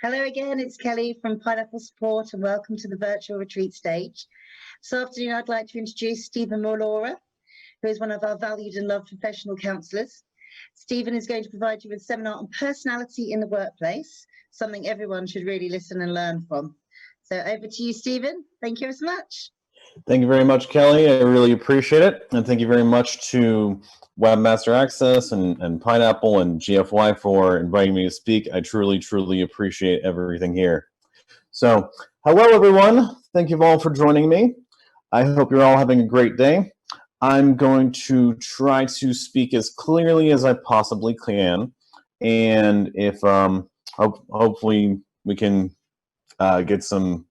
Hello again, it's Kelly from Pineapple Support and welcome to the virtual retreat stage. This afternoon I'd like to introduce Stephen Mollura, who is one of our valued and loved professional counsellors. Stephen is going to provide you with a seminar on personality in the workplace, something everyone should really listen and learn from. So over to you, Stephen. Thank you so much. Thank you very much, Kelly. I really appreciate it. And thank you very much to Webmaster Access and Pineapple and GFY for inviting me to speak. I truly, truly appreciate everything here. So, hello, everyone. Thank you all for joining me. I hope you're all having a great day. I'm going to try to speak as clearly as I possibly can. And if hopefully we can get some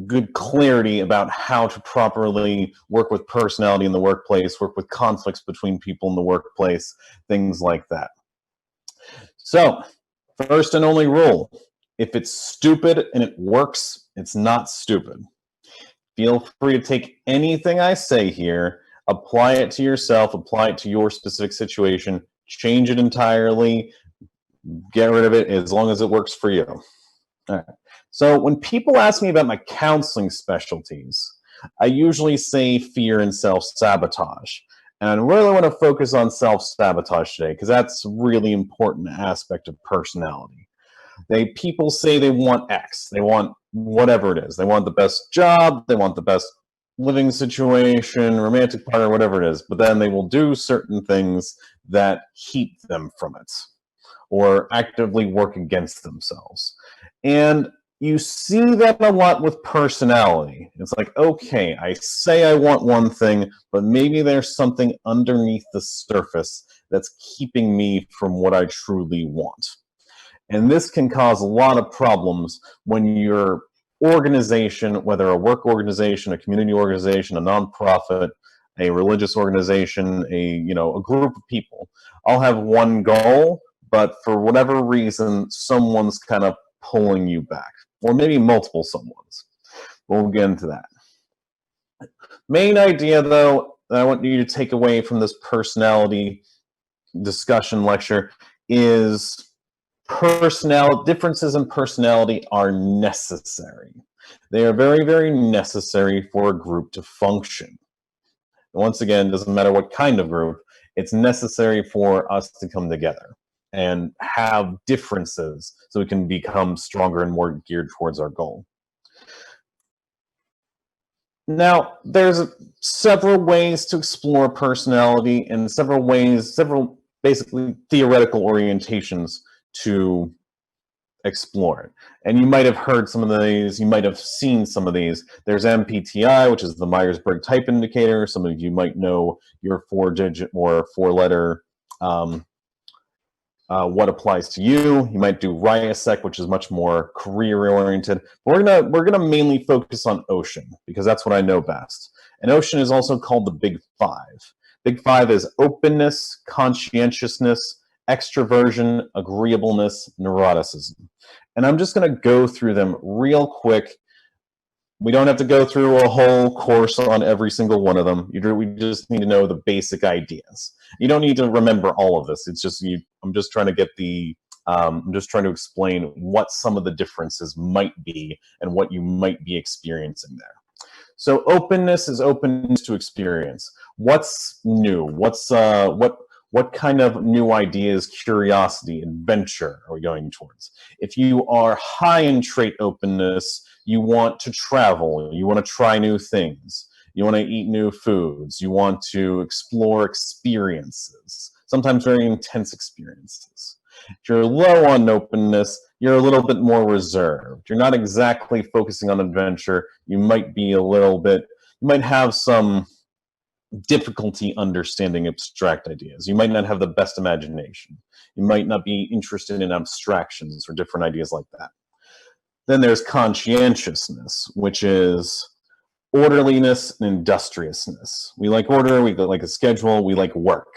good clarity about how to properly work with personality in the workplace, work with conflicts between people in the workplace, things like that. So, first and only rule, if it's stupid and it works, it's not stupid. Feel free to take anything I say here, apply it to yourself, apply it to your specific situation, change it entirely, get rid of it as long as it works for you. All right. So when people ask me about my counseling specialties, I usually say fear and self-sabotage. And I really want to focus on self-sabotage today because that's a really important aspect of personality. People say they want X, they want whatever it is. They want the best job, they want the best living situation, romantic partner, whatever it is. But then they will do certain things that keep them from it or actively work against themselves. And you see that a lot with personality. It's like, okay, I say I want one thing, but maybe there's something underneath the surface that's keeping me from what I truly want. And this can cause a lot of problems when your organization, whether a work organization, a community organization, a nonprofit, a religious organization, a group of people, all have one goal, but for whatever reason, someone's kind of pulling you back, or maybe multiple someones. We'll get into that. Main idea, though, that I want you to take away from this personality discussion lecture is differences in personality are necessary. They are very, very necessary for a group to function. Once again, it doesn't matter what kind of group, it's necessary for us to come together and have differences so we can become stronger and more geared towards our goal. Now, there's several ways to explore personality and several basically theoretical orientations to explore it. And you might have heard some of these, you might have seen some of these. There's MBTI, which is the Myers-Briggs Type Indicator. Some of you might know your 4-digit or 4-letter what applies to you. You might do RIASEC, which is much more career-oriented. We're gonna mainly focus on Ocean because that's what I know best. And Ocean is also called the Big Five. Big Five is openness, conscientiousness, extroversion, agreeableness, neuroticism. And I'm just gonna go through them real quick. We don't have to go through a whole course on every single one of them. We just need to know the basic ideas. You don't need to remember all of this. It's just I'm just trying to explain what some of the differences might be and what you might be experiencing there. So openness is openness to experience. What's new? What kind of new ideas, curiosity, adventure are we going towards? If you are high in trait openness, you want to travel, you want to try new things, you want to eat new foods, you want to explore experiences, sometimes very intense experiences. If you're low on openness, you're a little bit more reserved. You're not exactly focusing on adventure. You might have some difficulty understanding abstract ideas. You might not have the best imagination. You might not be interested in abstractions or different ideas like that. Then there's conscientiousness, which is orderliness and industriousness. We like order, we like a schedule, we like work.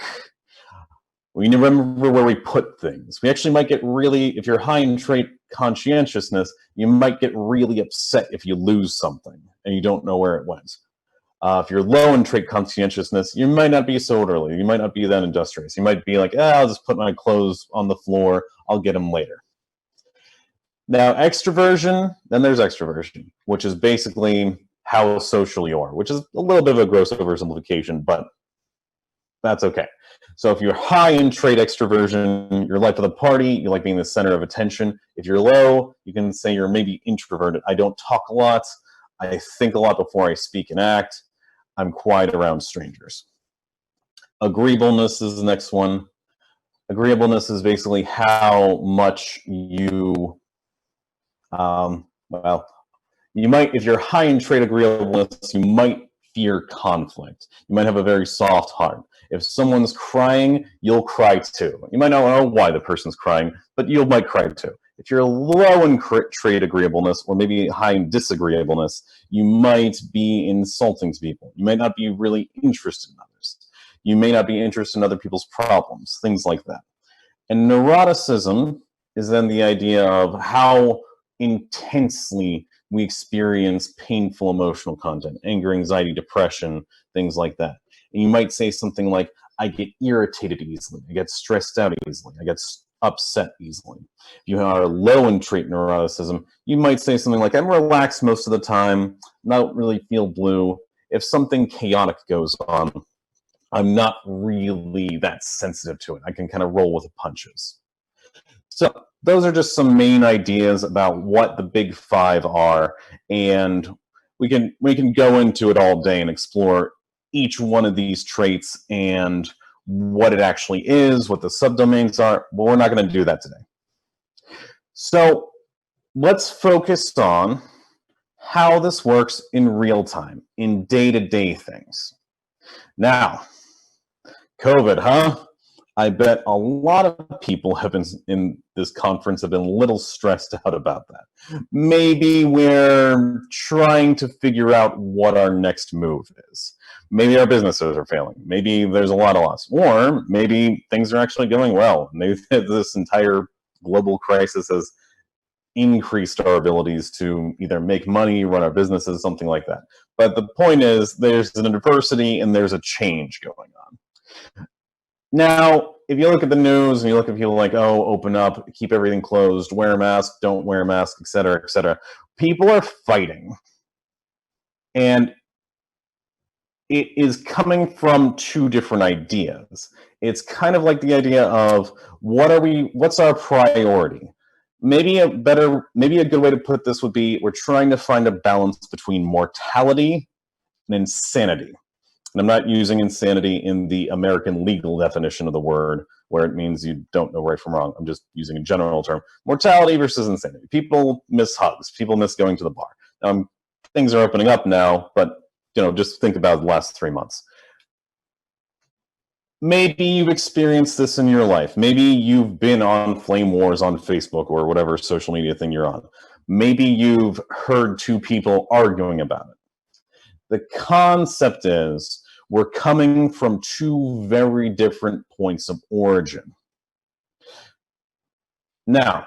We need to remember where we put things. We actually might get really, if you're high in trait conscientiousness, you might get really upset if you lose something and you don't know where it went. If you're low in trait conscientiousness, you might not be so orderly. You might not be that industrious. You might be like, I'll just put my clothes on the floor. I'll get them later. Now, extroversion, then there's extroversion, which is basically how social you are, which is a little bit of a gross oversimplification, but that's okay. So if you're high in trait extroversion, you're life of the party, you like being the center of attention. If you're low, you can say you're maybe introverted. I don't talk a lot. I think a lot before I speak and act. I'm quiet around strangers. Agreeableness is the next one. Agreeableness is basically how much you, you might, if you're high in trait agreeableness, you might fear conflict. You might have a very soft heart. If someone's crying, you'll cry too. You might not know why the person's crying, but you might cry too. If you're low in trait agreeableness, or maybe high in disagreeableness, you might be insulting to people. You might not be really interested in others. You may not be interested in other people's problems, things like that. And neuroticism is then the idea of how intensely we experience painful emotional content, anger, anxiety, depression, things like that. And you might say something like, I get irritated easily, I get stressed out easily, I get upset easily. If you are low in trait neuroticism, you might say something like, I'm relaxed most of the time, not really feel blue. If something chaotic goes on, I'm not really that sensitive to it. I can kind of roll with the punches. So those are just some main ideas about what the big five are, and we can go into it all day and explore each one of these traits and what it actually is, what the subdomains are, but we're not going to do that today. So let's focus on how this works in real time, in day-to-day things. Now, COVID, huh? I bet a lot of people have been in this conference have been a little stressed out about that. Maybe we're trying to figure out what our next move is. Maybe our businesses are failing. Maybe there's a lot of loss. Or maybe things are actually going well. Maybe this entire global crisis has increased our abilities to either make money, run our businesses, something like that. But the point is, there's an adversity and there's a change going on. Now, if you look at the news and you look at people like, oh, open up, keep everything closed, wear a mask, don't wear a mask, et cetera, people are fighting. And it is coming from two different ideas. It's kind of like the idea of what's our priority? Maybe a good way to put this would be, we're trying to find a balance between mortality and insanity. And I'm not using insanity in the American legal definition of the word, where it means you don't know right from wrong. I'm just using a general term. Mortality versus insanity. People miss hugs. People miss going to the bar. Things are opening up now, but just think about the last 3 months. Maybe you've experienced this in your life. Maybe you've been on flame wars on Facebook or whatever social media thing you're on. Maybe you've heard two people arguing about it. The concept is, we're coming from two very different points of origin. Now,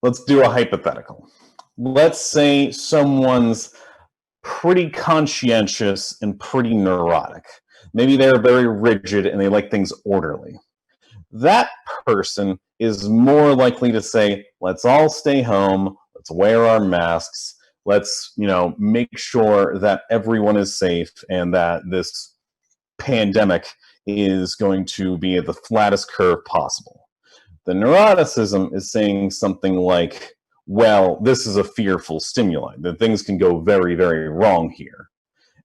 let's do a hypothetical. Let's say someone's pretty conscientious and pretty neurotic. Maybe they're very rigid and they like things orderly. That person is more likely to say, let's all stay home, let's wear our masks, let's make sure that everyone is safe and that this pandemic is going to be at the flattest curve possible. The neuroticism is saying something like, well, this is a fearful stimuli, that things can go very, very wrong here.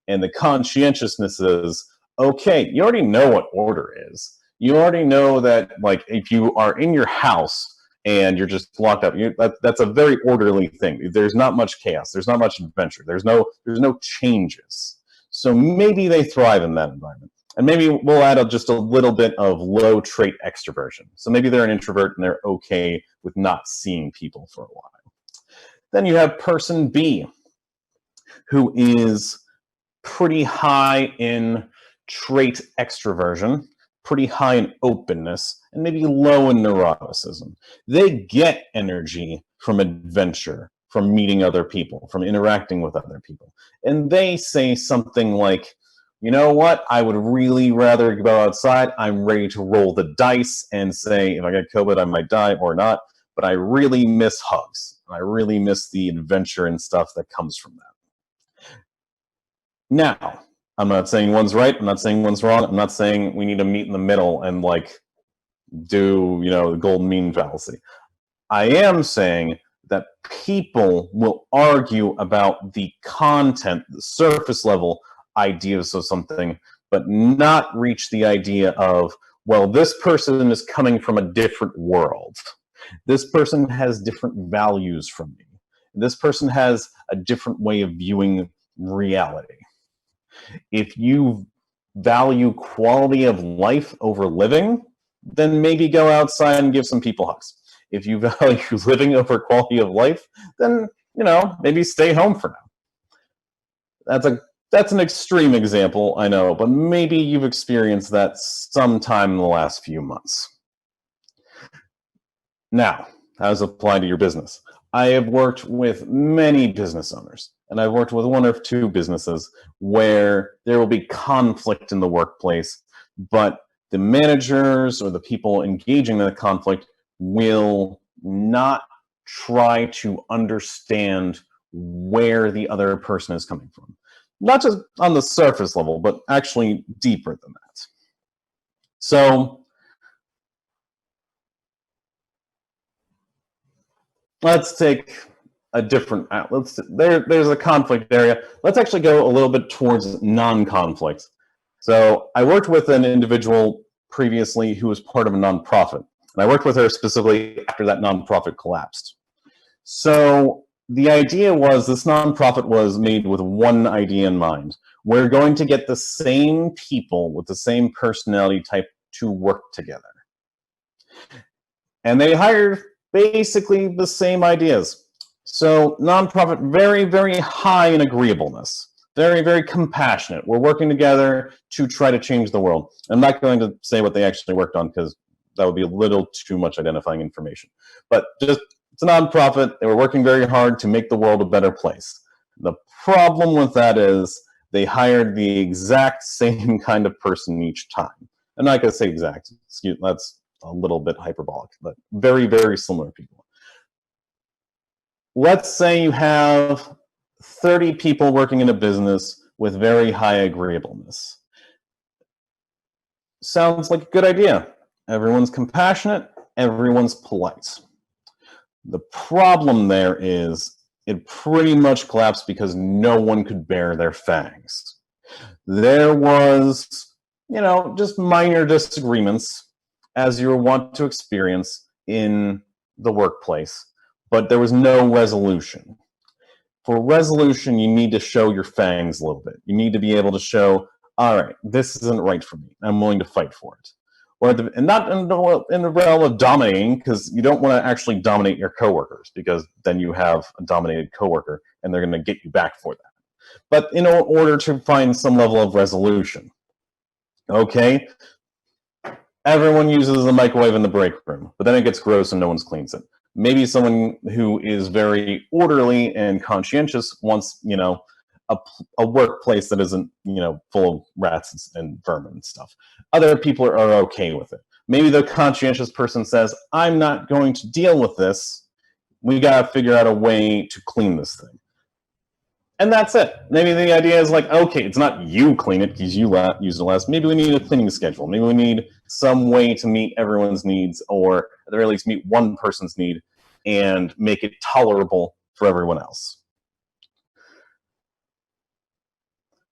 And the conscientiousness is, okay, you already know what order is. You already know that, like, if you are in your house and you're just locked up, that's a very orderly thing. There's not much chaos. There's not much adventure. There's no changes. So maybe they thrive in that environment. And maybe we'll add just a little bit of low trait extroversion. So maybe they're an introvert and they're okay with not seeing people for a while. Then you have person B, who is pretty high in trait extroversion, pretty high in openness, and maybe low in neuroticism. They get energy from adventure, from meeting other people, from interacting with other people. And they say something like, you know what, I would really rather go outside. I'm ready to roll the dice and say, if I get COVID, I might die or not. but I really miss hugs. I really miss the adventure and stuff that comes from that. Now, I'm not saying one's right. I'm not saying one's wrong. I'm not saying we need to meet in the middle and like do, the golden mean fallacy. I am saying that people will argue about the content, the surface level ideas of something, but not reach the idea of, well, this person is coming from a different world. This person has different values from me. This person has a different way of viewing reality. If you value quality of life over living, then maybe go outside and give some people hugs. If you value living over quality of life, then, maybe stay home for now. That's an extreme example, I know, but maybe you've experienced that sometime in the last few months. Now, how does it apply to your business? I have worked with many business owners, and I've worked with one or two businesses where there will be conflict in the workplace, but the managers or the people engaging in the conflict will not try to understand where the other person is coming from. Not just on the surface level, but actually deeper than that. So let's take a different, there's a conflict area. Let's actually go a little bit towards non-conflict. So I worked with an individual previously who was part of a nonprofit. And I worked with her specifically after that nonprofit collapsed. So the idea was this nonprofit was made with one idea in mind. We're going to get the same people with the same personality type to work together. And they hired basically the same ideas. So nonprofit, very, very high in agreeableness. Very, very compassionate. We're working together to try to change the world. I'm not going to say what they actually worked on because that would be a little too much identifying information. But just, it's a nonprofit. They were working very hard to make the world a better place. The problem with that is they hired the exact same kind of person each time. I'm not going to say exact. Excuse, that's a little bit hyperbolic, but very, very similar people. Let's say you have 30 people working in a business with very high agreeableness. Sounds like a good idea. Everyone's compassionate, everyone's polite. The problem there is it pretty much collapsed because no one could bear their fangs. There was, just minor disagreements as you want to experience in the workplace, but there was no resolution. For resolution, you need to show your fangs a little bit. You need to be able to show, all right, this isn't right for me. I'm willing to fight for it. And not in the realm of dominating, because you don't want to actually dominate your coworkers, because then you have a dominated coworker, and they're going to get you back for that. But in order to find some level of resolution, okay, everyone uses a microwave in the break room, but then it gets gross and no one cleans it. Maybe someone who is very orderly and conscientious wants, a workplace that isn't, full of rats and vermin and stuff. Other people are okay with it. Maybe the conscientious person says, I'm not going to deal with this. We got to figure out a way to clean this thing. And that's it. Maybe the idea is like, okay, it's not you clean it because you use it less. Maybe we need a cleaning schedule. Maybe we need some way to meet everyone's needs, or at the very least meet one person's need and make it tolerable for everyone else.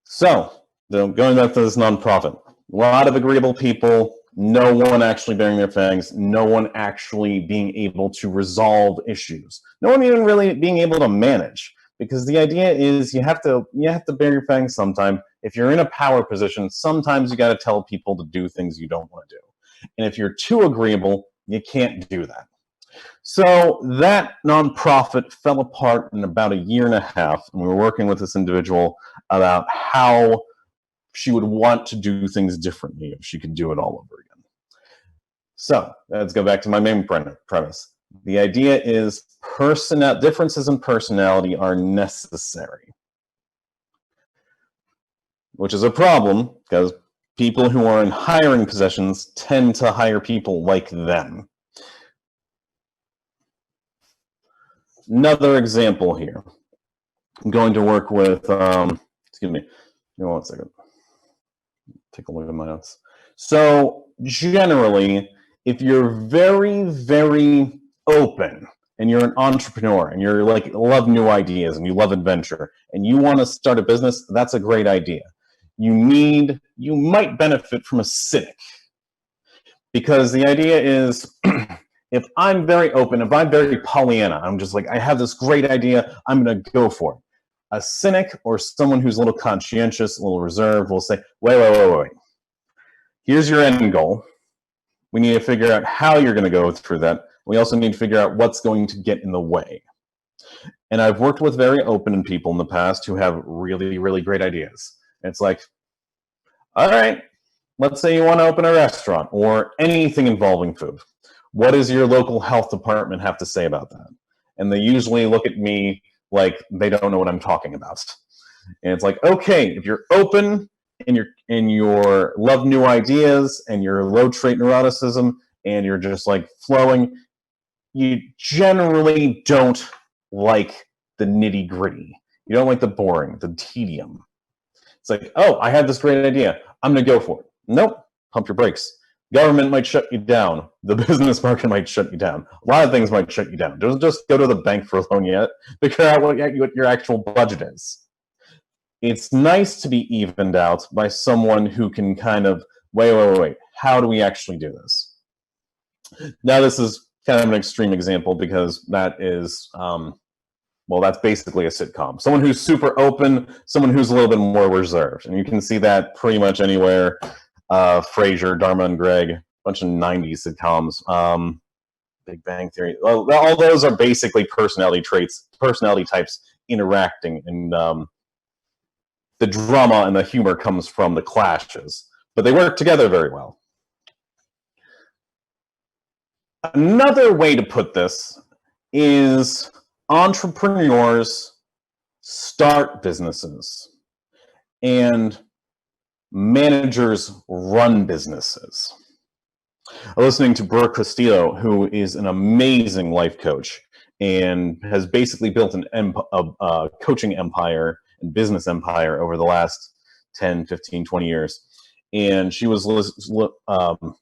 So, going back to this nonprofit, a lot of agreeable people, no one actually bearing their fangs, no one actually being able to resolve issues, no one even really being able to manage. Because the idea is you have to bear your fangs sometime. If you're in a power position, sometimes you got to tell people to do things you don't want to do. And if you're too agreeable, you can't do that. So that nonprofit fell apart in about 1.5 years, and we were working with this individual about how she would want to do things differently if she could do it all over again. So let's go back to my main premise. The idea is differences in personality are necessary, which is a problem because people who are in hiring positions tend to hire people like them. Another example here. I'm going to work with, excuse me, give me 1 second. Take a look at my notes. So generally, if you're very, very open and you're an entrepreneur and you're like love new ideas and you love adventure and you want to start a business, that's a great idea. You might benefit from a cynic, because the idea is if I'm very open, if I'm very Pollyanna, I'm just like, I have this great idea, I'm going to go for it. A cynic or someone who's a little conscientious, a little reserved will say, wait. Here's your end goal. We need to figure out how you're going to go through that. We also need to figure out what's going to get in the way. And I've worked with very open people in the past who have really, really great ideas. And it's like, all right, let's say you want to open a restaurant or anything involving food. What does your local health department have to say about that? And they usually look at me like they don't know what I'm talking about. And it's like, okay, if you're open and you're love new ideas and you're low trait neuroticism and you're just like flowing, you generally don't like the nitty gritty. You don't like the boring, the tedium. It's like, oh, I had this great idea, I'm gonna go for it. Nope, pump your brakes. Government might shut you down. The business market might shut you down. A lot of things might shut you down. Don't just go to the bank for a loan yet. Figure out what your actual budget is. It's nice to be evened out by someone who can kind of, wait, how do we actually do this? Now, this is kind of an extreme example because that is, well, that's basically a sitcom. Someone who's super open, someone who's a little bit more reserved. And you can see that pretty much anywhere. Frasier, Dharma and Greg, a bunch of 90s sitcoms, Big Bang Theory. All those are basically personality types interacting, and the drama and the humor comes from the clashes, but they work together very well. Another way to put this is entrepreneurs start businesses and managers run businesses. I'm listening to Brooke Castillo, who is an amazing life coach and has basically built a coaching empire and business empire over the last 10, 15, 20 years. And she was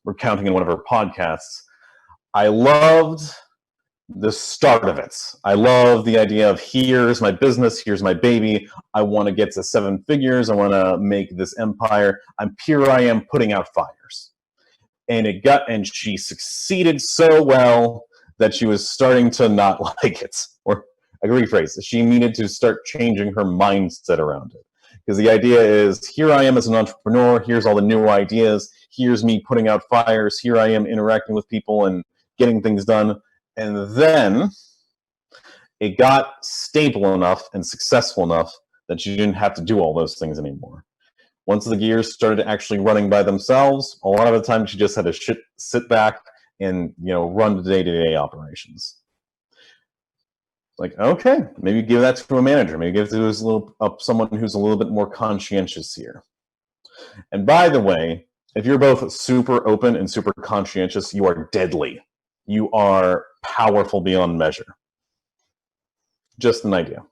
recounting in one of her podcasts, I loved the start of it. I love the idea of here's my business, here's my baby. I want to get to 7 figures. I want to make this empire. Here I am putting out fires. And she succeeded so well that she was starting to not like it. Or I rephrase, she needed to start changing her mindset around it. Because the idea is, here I am as an entrepreneur, here's all the new ideas, here's me putting out fires, here I am interacting with people and getting things done. And then it got stable enough and successful enough that you didn't have to do all those things anymore. Once the gears started actually running by themselves, a lot of the time she just had to sit back and run the day-to-day operations. Like, okay, maybe give that to a manager. Maybe give it to someone who's a little bit more conscientious here. And by the way, if you're both super open and super conscientious, you are deadly. You are powerful beyond measure. Just an idea.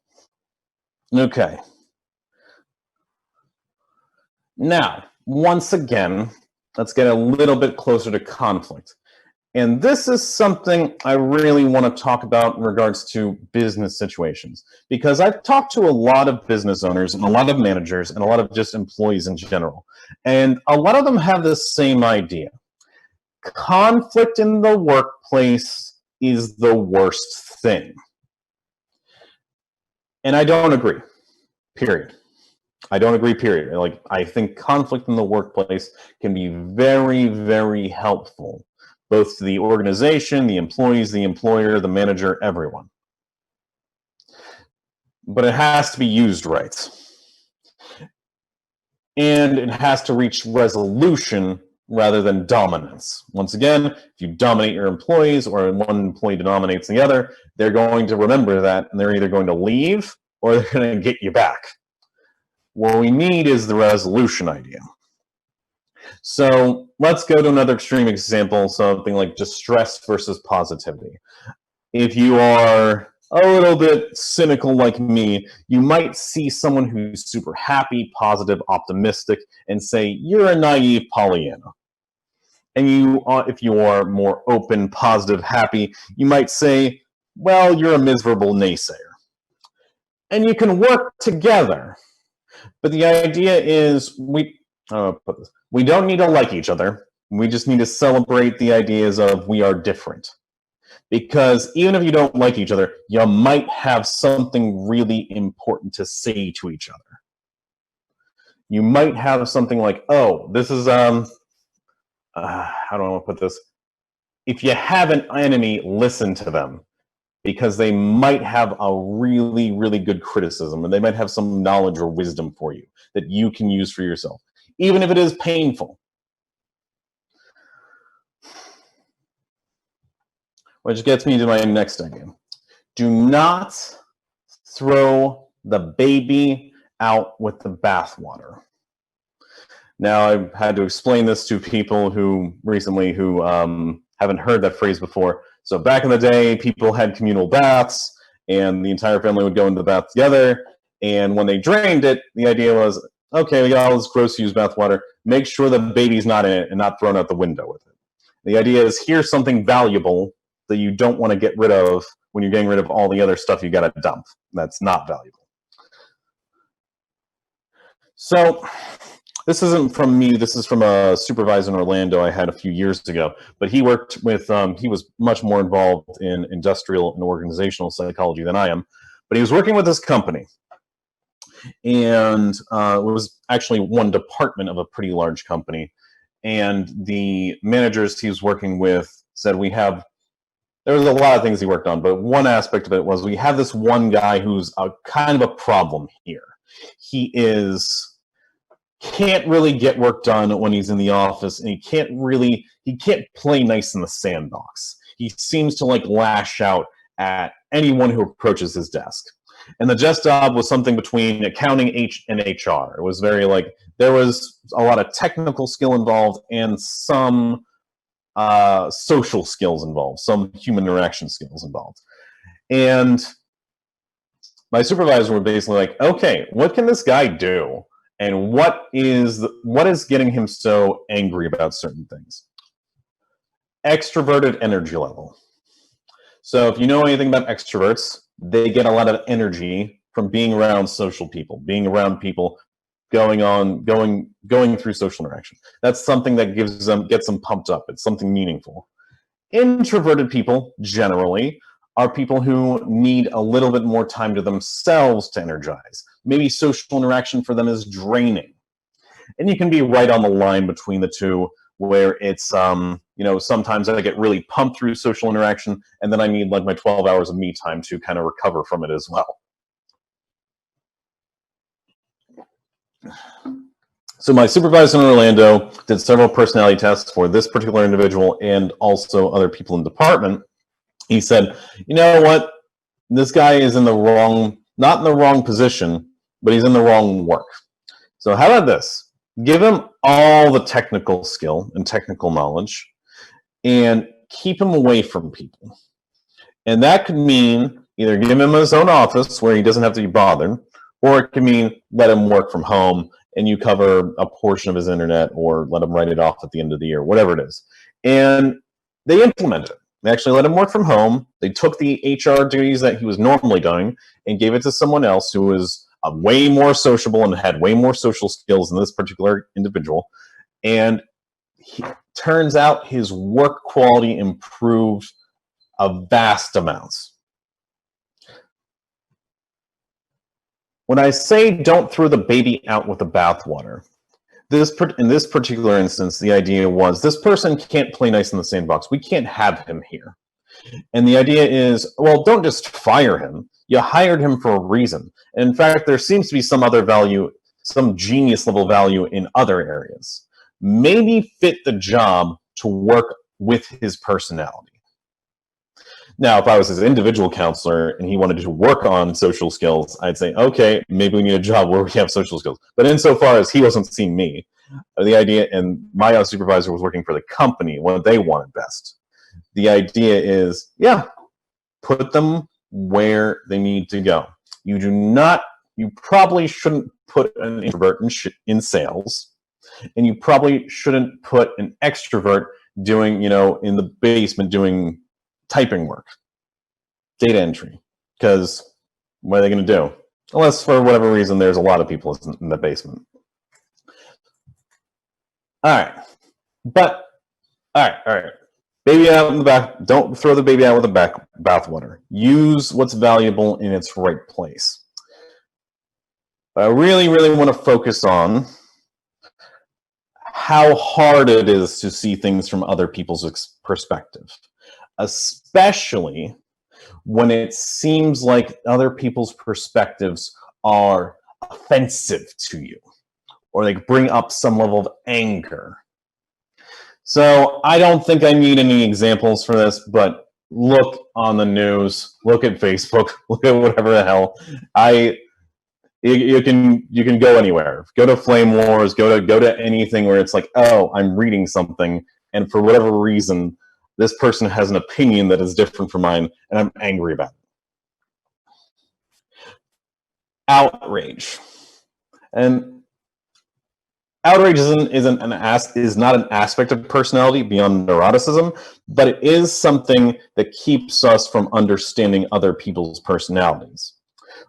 Okay. Now, once again, let's get a little bit closer to conflict. And this is something I really want to talk about in regards to business situations, because I've talked to a lot of business owners and a lot of managers and a lot of just employees in general. And a lot of them have the same idea. Conflict in the workplace is the worst thing. And I don't agree, period. I don't agree, period. Like, I think conflict in the workplace can be very, very helpful, both to the organization, the employees, the employer, the manager, everyone. But it has to be used right. And it has to reach resolution rather than dominance. Once again, if you dominate your employees or one employee dominates the other, they're going to remember that, and they're either going to leave or they're going to get you back. What we need is the resolution idea. So let's go to another extreme example, something like distress versus positivity. If you are a little bit cynical like me, you might see someone who's super happy, positive, optimistic, and say, you're a naive Pollyanna. And you, if you are more open, positive, happy, you might say, well, you're a miserable naysayer. And you can work together. But the idea is we don't need to like each other. We just need to celebrate the ideas of we are different. Because even if you don't like each other, you might have something really important to say to each other. You might have something like, oh, this is, how do I want to put this? If you have an enemy, listen to them. Because they might have a really, really good criticism, and they might have some knowledge or wisdom for you that you can use for yourself, even if it is painful. Which gets me to my next idea. Do not throw the baby out with the bathwater. Now, I've had to explain this to people who recently haven't heard that phrase before. So back in the day, people had communal baths, and the entire family would go into the bath together. And when they drained it, the idea was, okay, we got all this gross used bathwater. Make sure the baby's not in it and not thrown out the window with it. The idea is, here's something valuable that you don't want to get rid of when you're getting rid of all the other stuff you got to dump. That's not valuable. So this isn't from me. This is from a supervisor in Orlando I had a few years ago. But he worked with, he was much more involved in industrial and organizational psychology than I am. But he was working with this company. And it was actually one department of a pretty large company. And the managers he was working with said, there was a lot of things he worked on, but one aspect of it was we have this one guy who's a kind of a problem here. He can't really get work done when he's in the office, and he can't play nice in the sandbox. He seems to lash out at anyone who approaches his desk. And the desk job was something between accounting and HR. It was very there was a lot of technical skill involved and some social skills involved, some human interaction skills involved. And my supervisor was basically okay, what can this guy do? And what is getting him so angry about certain things? Extroverted energy level. So if you know anything about extroverts, they get a lot of energy from being around social people, being around people, going through social interaction. That's something that gets them pumped up. It's something meaningful. Introverted people, generally, are people who need a little bit more time to themselves to energize. Maybe social interaction for them is draining. And you can be right on the line between the two, where it's, sometimes I get really pumped through social interaction, and then I need my 12 hours of me time to kind of recover from it as well. So my supervisor in Orlando did several personality tests for this particular individual and also other people in the department. He said, you know what? This guy is not in the wrong position, but he's in the wrong work. So how about this? Give him all the technical skill and technical knowledge and keep him away from people. And that could mean either give him his own office where he doesn't have to be bothered, or it could mean let him work from home and you cover a portion of his internet, or let him write it off at the end of the year, whatever it is. And they implemented it. They actually let him work from home. They took the HR duties that he was normally doing and gave it to someone else who was way more sociable and had way more social skills than this particular individual. And turns out his work quality improved a vast amounts. When I say don't throw the baby out with the bathwater, in this particular instance, the idea was this person can't play nice in the sandbox. We can't have him here. And the idea is, well, don't just fire him. You hired him for a reason. And in fact, there seems to be some other value, some genius level value in other areas. Maybe fit the job to work with his personality. Now, if I was his individual counselor and he wanted to work on social skills, I'd say, okay, maybe we need a job where we have social skills. But insofar as he wasn't seeing me, the idea, and my other supervisor was working for the company, what they wanted best. The idea is, yeah, put them where they need to go. You probably shouldn't put an introvert in sales, and you probably shouldn't put an extrovert doing, in the basement doing typing work, data entry, because what are they going to do? Unless for whatever reason there's a lot of people in the basement. All right. Baby out in the bath. Don't throw the baby out with the bathwater. Use what's valuable in its right place. But I really, really want to focus on how hard it is to see things from other people's perspective, especially when it seems like other people's perspectives are offensive to you, or they bring up some level of anger. So I don't think I need any examples for this, but look on the news, look at Facebook, look at whatever the hell. You can go anywhere. Go to Flame Wars, go to anything where it's like, oh, I'm reading something, and for whatever reason, this person has an opinion that is different from mine, and I'm angry about it. Outrage. And outrage is not an aspect of personality beyond neuroticism, but it is something that keeps us from understanding other people's personalities.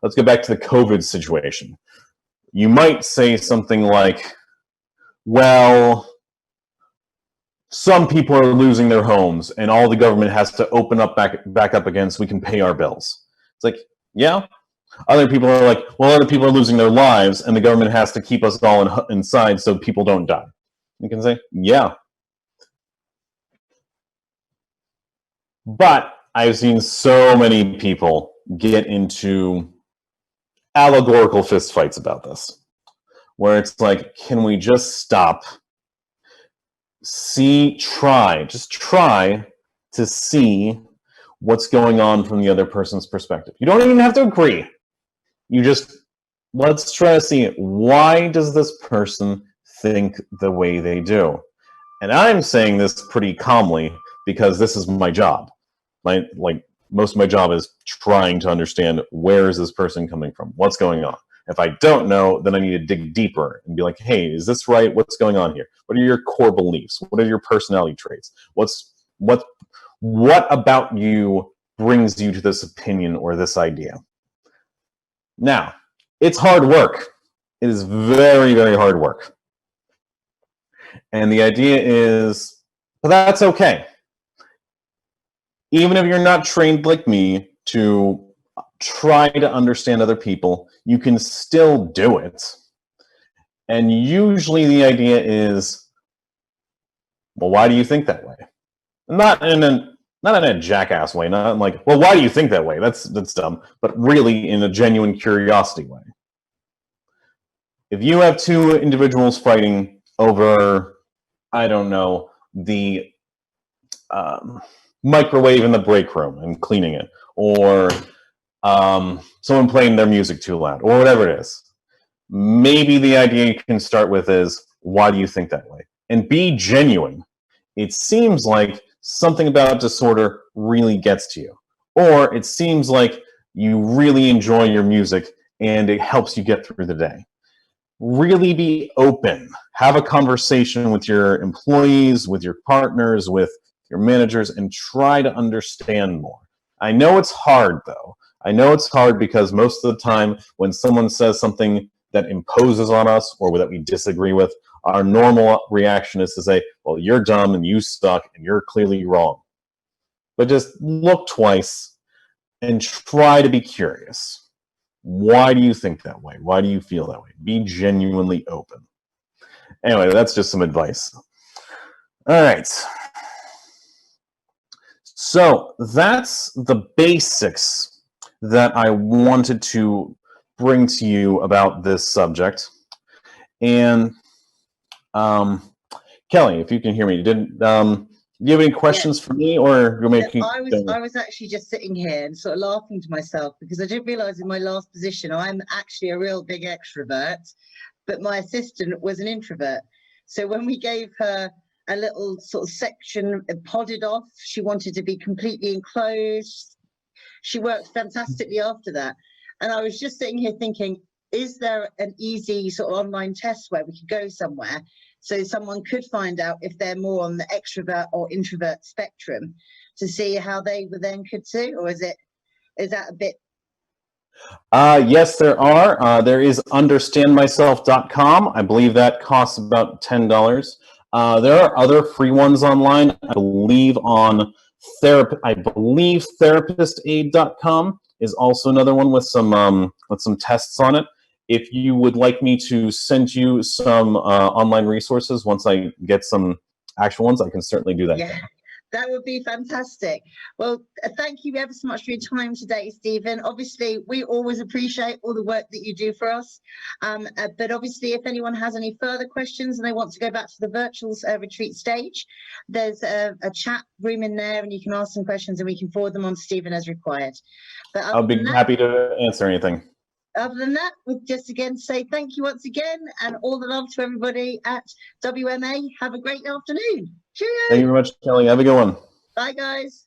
Let's go back to the COVID situation. You might say something like, well, some people are losing their homes and all the government has to open up back up again so we can pay our bills. It's like, yeah. Other people are like, well, other people are losing their lives and the government has to keep us all inside so people don't die. You can say, yeah. But I've seen so many people get into allegorical fistfights about this, where it's like, can we just stop? Just try to see what's going on from the other person's perspective. You don't even have to agree. Let's try to see, why does this person think the way they do? And I'm saying this pretty calmly because this is my job. Most of my job is trying to understand, where is this person coming from? What's going on? If I don't know, then I need to dig deeper and be like, hey, is this right? What's going on here? What are your core beliefs? What are your personality traits? What about you brings you to this opinion or this idea? Now, it's hard work. It is very, very hard work. And the idea is, well, that's okay. Even if you're not trained like me to try to understand other people, you can still do it. And usually the idea is, well, why do you think that way? Not in a jackass way, not like, well, why do you think that way? That's dumb, but really in a genuine curiosity way. If you have two individuals fighting over, I don't know, the microwave in the break room and cleaning it, or someone playing their music too loud, or whatever it is, maybe the idea you can start with is, why do you think that way? And be genuine. It seems like something about disorder really gets to you, or it seems like you really enjoy your music and it helps you get through the day. Really be open. Have a conversation with your employees, with your partners, with your managers, and try to understand more. I know it's hard, though. I know it's hard because most of the time when someone says something that imposes on us or that we disagree with, our normal reaction is to say, well, you're dumb and you suck and you're clearly wrong. But just look twice and try to be curious. Why do you think that way? Why do you feel that way? Be genuinely open. Anyway, that's just some advice. All right. So that's the basics that I wanted to bring to you about this subject. And Kelly, if you can hear me, do you have any questions for me, or you may keep I was actually just sitting here and sort of laughing to myself because I didn't realize in my last position I'm actually a real big extrovert, but my assistant was an introvert. So when we gave her a little sort of section podded off, she wanted to be completely enclosed. she worked fantastically after that. And I was just sitting here thinking, is there an easy sort of online test where we could go somewhere so someone could find out if they're more on the extrovert or introvert spectrum to see how they then could too? Or is that a bit? Yes, there are. There is understandmyself.com. I believe that costs about $10. There are other free ones online. I believe on therapistaid.com is also another one with some tests on it. If you would like me to send you some online resources once I get some actual ones, I can certainly do that. Yeah, that would be fantastic. Well, thank you ever so much for your time today, Stephen. Obviously, we always appreciate all the work that you do for us. But obviously, if anyone has any further questions and they want to go back to the virtual retreat stage, there's a chat room in there and you can ask some questions and we can forward them on to Stephen as required. But I'll be happy to answer anything. Other than that, we'll just again say thank you once again and all the love to everybody at WMA. Have a great afternoon. Cheerio. Thank you very much, Kelly. Have a good one. Bye, guys.